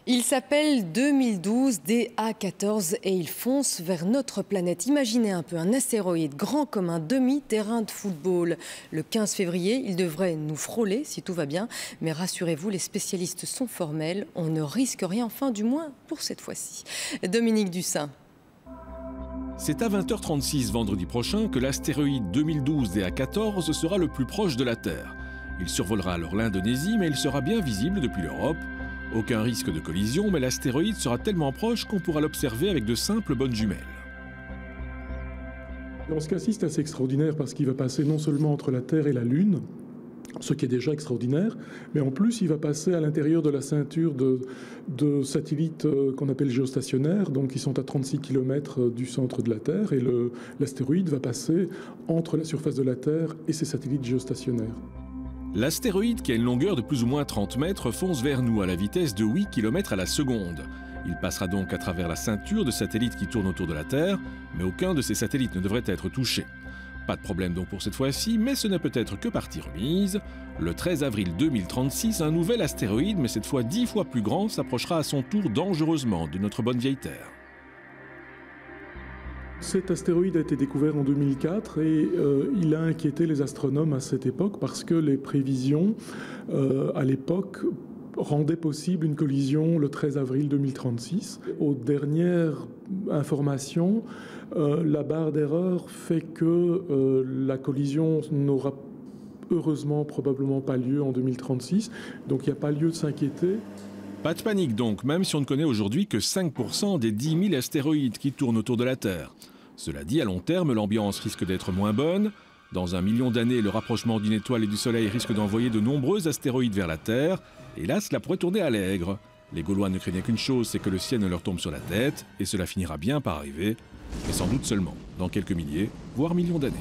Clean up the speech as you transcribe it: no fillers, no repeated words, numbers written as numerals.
Il s'appelle 2012 DA14 et il fonce vers notre planète. Imaginez un peu un astéroïde grand comme un demi-terrain de football. Le 15 février, il devrait nous frôler si tout va bien. Mais rassurez-vous, les spécialistes sont formels. On ne risque rien, enfin du moins pour cette fois-ci. Dominique Dussin. C'est à 20h36 vendredi prochain que l'astéroïde 2012 DA14 sera le plus proche de la Terre. Il survolera alors l'Indonésie, mais il sera bien visible depuis l'Europe. Aucun risque de collision, mais l'astéroïde sera tellement proche qu'on pourra l'observer avec de simples bonnes jumelles. Dans ce cas-ci, c'est assez extraordinaire parce qu'il va passer non seulement entre la Terre et la Lune, ce qui est déjà extraordinaire, mais en plus il va passer à l'intérieur de la ceinture de satellites qu'on appelle géostationnaires, donc qui sont à 36 km du centre de la Terre, et l'astéroïde va passer entre la surface de la Terre et ces satellites géostationnaires. L'astéroïde, qui a une longueur de plus ou moins 30 mètres, fonce vers nous à la vitesse de 8 km à la seconde. Il passera donc à travers la ceinture de satellites qui tournent autour de la Terre, mais aucun de ces satellites ne devrait être touché. Pas de problème donc pour cette fois-ci, mais ce n'est peut-être que partie remise. Le 13 avril 2036, un nouvel astéroïde, mais cette fois 10 fois plus grand, s'approchera à son tour dangereusement de notre bonne vieille Terre. Cet astéroïde a été découvert en 2004 et il a inquiété les astronomes à cette époque parce que les prévisions à l'époque rendaient possible une collision le 13 avril 2036. Aux dernières informations, la barre d'erreur fait que la collision n'aura heureusement probablement pas lieu en 2036, donc il n'y a pas lieu de s'inquiéter. Pas de panique donc, même si on ne connaît aujourd'hui que 5% des 10 000 astéroïdes qui tournent autour de la Terre. Cela dit, à long terme, l'ambiance risque d'être moins bonne. Dans 1 million d'années, le rapprochement d'une étoile et du Soleil risque d'envoyer de nombreux astéroïdes vers la Terre. Et là, cela pourrait tourner à l'aigre. Les Gaulois ne craignaient qu'une chose, c'est que le ciel ne leur tombe sur la tête. Et cela finira bien par arriver, mais sans doute seulement dans quelques milliers, voire millions d'années.